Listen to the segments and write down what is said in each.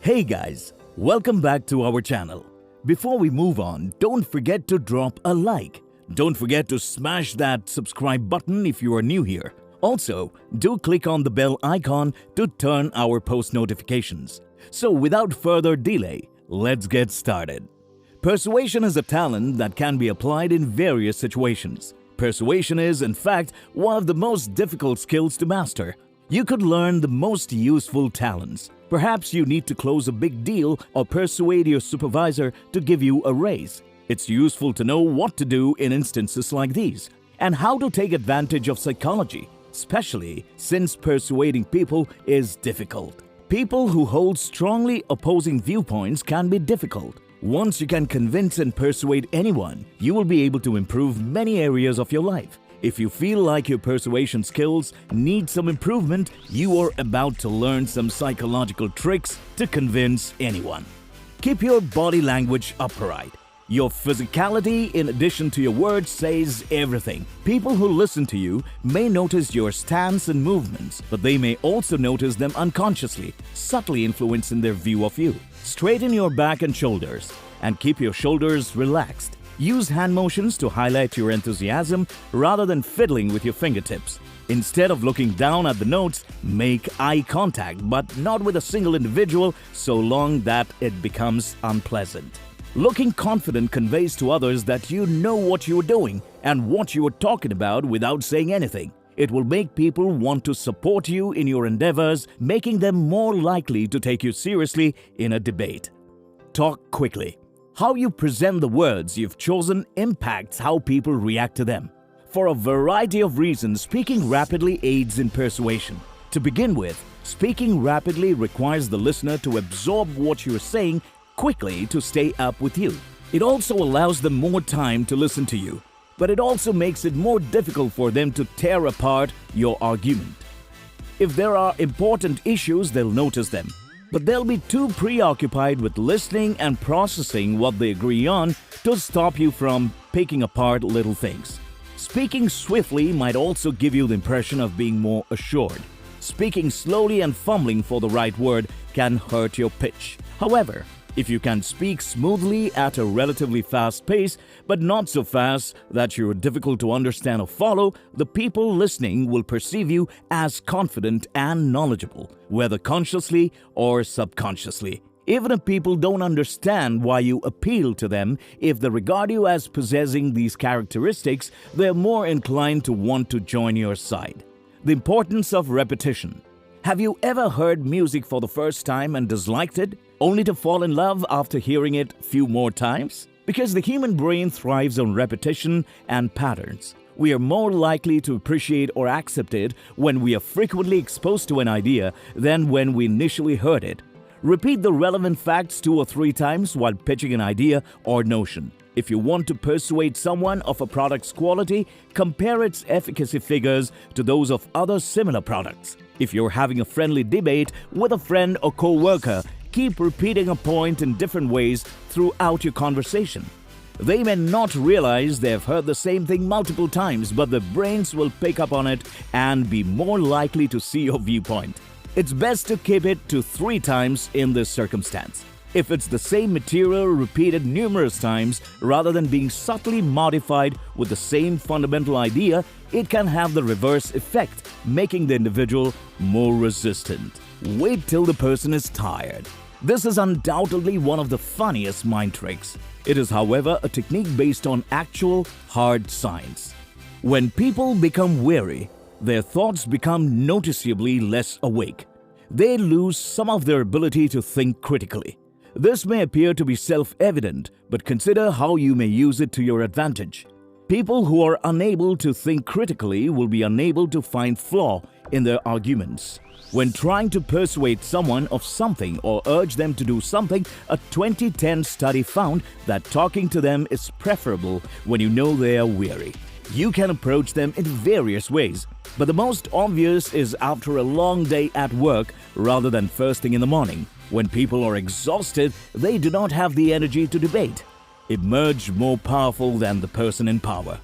Hey guys, welcome back to our channel. Before we move on, don't forget to drop a like. Don't forget to smash that subscribe button if you are new here. Also, do click on the bell icon to turn our post notifications. So without further delay, let's get started. Persuasion is a talent that can be applied in various situations. Persuasion is, in fact, one of the most difficult skills to master. You could learn the most useful talents. Perhaps you need to close a big deal or persuade your supervisor to give you a raise. It's useful to know what to do in instances like these and how to take advantage of psychology, especially since persuading people is difficult. People who hold strongly opposing viewpoints can be difficult. Once you can convince and persuade anyone, you will be able to improve many areas of your life. If you feel like your persuasion skills need some improvement, you are about to learn some psychological tricks to convince anyone. Keep your body language upright. Your physicality, in addition to your words, says everything. People who listen to you may notice your stance and movements, but they may also notice them unconsciously, subtly influencing their view of you. Straighten your back and shoulders, and keep your shoulders relaxed. Use hand motions to highlight your enthusiasm rather than fiddling with your fingertips. Instead of looking down at the notes, make eye contact, but not with a single individual so long that it becomes unpleasant. Looking confident conveys to others that you know what you are doing and what you are talking about without saying anything. It will make people want to support you in your endeavors, making them more likely to take you seriously in a debate. Talk quickly. How you present the words you've chosen impacts how people react to them. For a variety of reasons, speaking rapidly aids in persuasion. To begin with, speaking rapidly requires the listener to absorb what you're saying quickly to stay up with you. It also allows them more time to listen to you, but it also makes it more difficult for them to tear apart your argument. If there are important issues, they'll notice them, but they'll be too preoccupied with listening and processing what they agree on to stop you from picking apart little things. Speaking swiftly might also give you the impression of being more assured. Speaking slowly and fumbling for the right word can hurt your pitch. However, if you can speak smoothly at a relatively fast pace, but not so fast that you're difficult to understand or follow, the people listening will perceive you as confident and knowledgeable, whether consciously or subconsciously. Even if people don't understand why you appeal to them, if they regard you as possessing these characteristics, they're more inclined to want to join your side. The importance of repetition. Have you ever heard music for the first time and disliked it, only to fall in love after hearing it few more times? Because the human brain thrives on repetition and patterns. We are more likely to appreciate or accept it when we are frequently exposed to an idea than when we initially heard it. Repeat the relevant facts 2 or 3 times while pitching an idea or notion. If you want to persuade someone of a product's quality, compare its efficacy figures to those of other similar products. If you're having a friendly debate with a friend or co-worker, keep repeating a point in different ways throughout your conversation. They may not realize they've heard the same thing multiple times, but their brains will pick up on it and be more likely to see your viewpoint. It's best to keep it to 3 times in this circumstance. If it's the same material repeated numerous times rather than being subtly modified with the same fundamental idea, it can have the reverse effect, making the individual more resistant. Wait till the person is tired. This is undoubtedly one of the funniest mind tricks. It is, however, a technique based on actual hard science. When people become weary, their thoughts become noticeably less awake. They lose some of their ability to think critically. This may appear to be self-evident, but consider how you may use it to your advantage. People who are unable to think critically will be unable to find flaw in their arguments. When trying to persuade someone of something or urge them to do something, a 2010 study found that talking to them is preferable when you know they are weary. You can approach them in various ways, but the most obvious is after a long day at work rather than first thing in the morning. When people are exhausted, they do not have the energy to debate. Emerge more powerful than the person in power.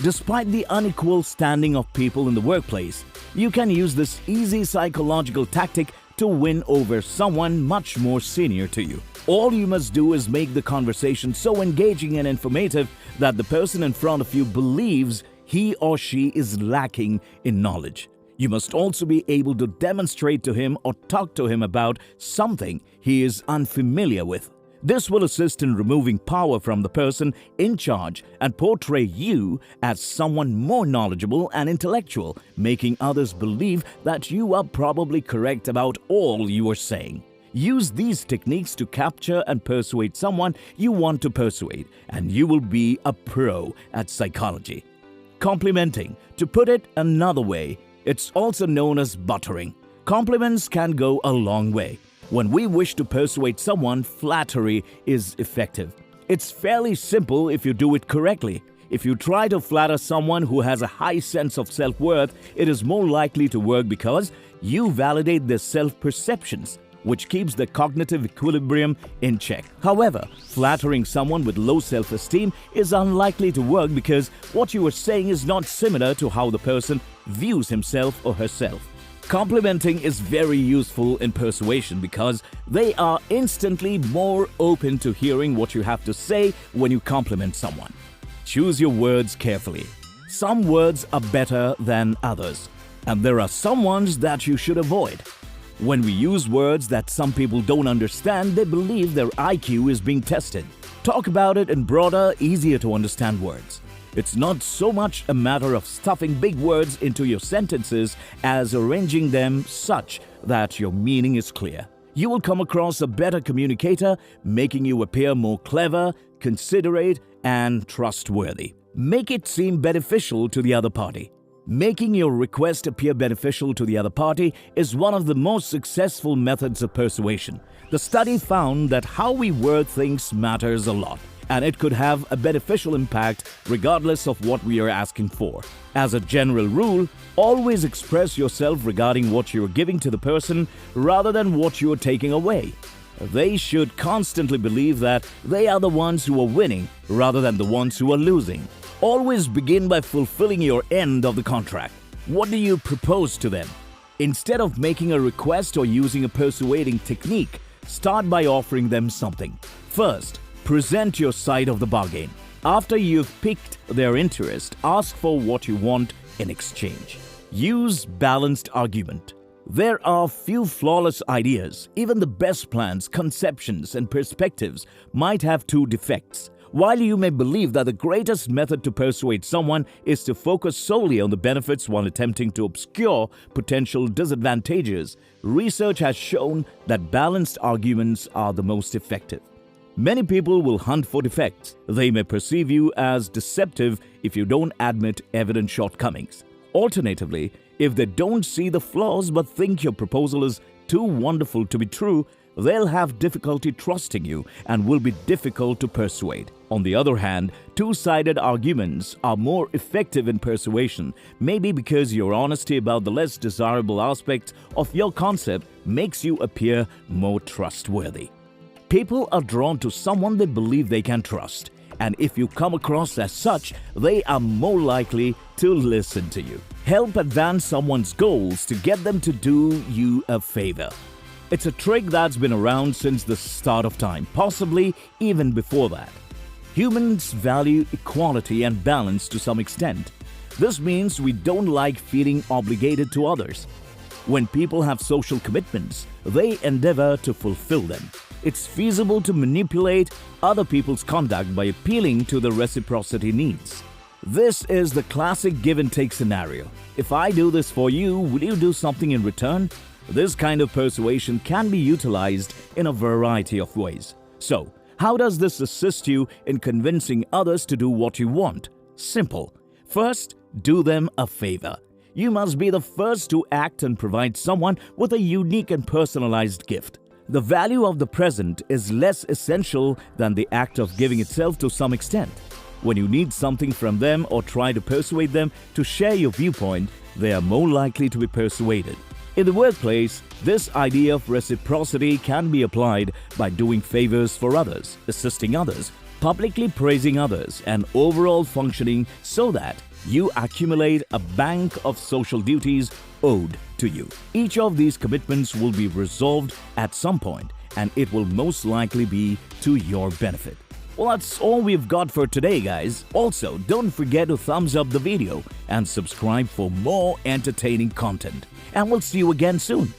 Despite the unequal standing of people in the workplace, you can use this easy psychological tactic to win over someone much more senior to you. All you must do is make the conversation so engaging and informative that the person in front of you believes he or she is lacking in knowledge. You must also be able to demonstrate to him or talk to him about something he is unfamiliar with. This will assist in removing power from the person in charge and portray you as someone more knowledgeable and intellectual, making others believe that you are probably correct about all you are saying. Use these techniques to capture and persuade someone you want to persuade, and you will be a pro at psychology. Complimenting. To put it another way, it's also known as buttering. Compliments can go a long way. When we wish to persuade someone, flattery is effective. It's fairly simple if you do it correctly. If you try to flatter someone who has a high sense of self-worth, it is more likely to work because you validate their self-perceptions, which keeps the cognitive equilibrium in check. However, flattering someone with low self-esteem is unlikely to work because what you are saying is not similar to how the person views himself or herself. Complimenting is very useful in persuasion because they are instantly more open to hearing what you have to say when you compliment someone. Choose your words carefully. Some words are better than others, and there are some ones that you should avoid. When we use words that some people don't understand, they believe their IQ is being tested. Talk about it in broader, easier to understand words. It's not so much a matter of stuffing big words into your sentences as arranging them such that your meaning is clear. You will come across a better communicator, making you appear more clever, considerate, and trustworthy. Make it seem beneficial to the other party. Making your request appear beneficial to the other party is one of the most successful methods of persuasion. The study found that how we word things matters a lot, and it could have a beneficial impact regardless of what we are asking for. As a general rule, always express yourself regarding what you are giving to the person rather than what you are taking away. They should constantly believe that they are the ones who are winning rather than the ones who are losing. Always begin by fulfilling your end of the contract. What do you propose to them? Instead of making a request or using a persuading technique, start by offering them something. First, present your side of the bargain. After you've piqued their interest, ask for what you want in exchange. Use balanced argument. There are few flawless ideas. Even the best plans, conceptions, and perspectives might have two defects. While you may believe that the greatest method to persuade someone is to focus solely on the benefits while attempting to obscure potential disadvantages, research has shown that balanced arguments are the most effective. Many people will hunt for defects. They may perceive you as deceptive if you don't admit evident shortcomings. Alternatively, if they don't see the flaws but think your proposal is too wonderful to be true, they'll have difficulty trusting you and will be difficult to persuade. On the other hand, two-sided arguments are more effective in persuasion, maybe because your honesty about the less desirable aspects of your concept makes you appear more trustworthy. People are drawn to someone they believe they can trust, and if you come across as such, they are more likely to listen to you. Help advance someone's goals to get them to do you a favor. It's a trick that's been around since the start of time, possibly even before that. Humans value equality and balance to some extent. This means we don't like feeling obligated to others. When people have social commitments, they endeavor to fulfill them. It's feasible to manipulate other people's conduct by appealing to the reciprocity needs. This is the classic give-and-take scenario. If I do this for you, will you do something in return? This kind of persuasion can be utilized in a variety of ways. So, how does this assist you in convincing others to do what you want? Simple. First, do them a favor. You must be the first to act and provide someone with a unique and personalized gift. The value of the present is less essential than the act of giving itself to some extent. When you need something from them or try to persuade them to share your viewpoint, they are more likely to be persuaded. In the workplace, this idea of reciprocity can be applied by doing favors for others, assisting others, publicly praising others, and overall functioning so that you accumulate a bank of social duties owed to to you. Each of these commitments will be resolved at some point, and it will most likely be to your benefit. Well, that's all we've got for today, guys. Also, don't forget to thumbs up the video and subscribe for more entertaining content. And we'll see you again soon.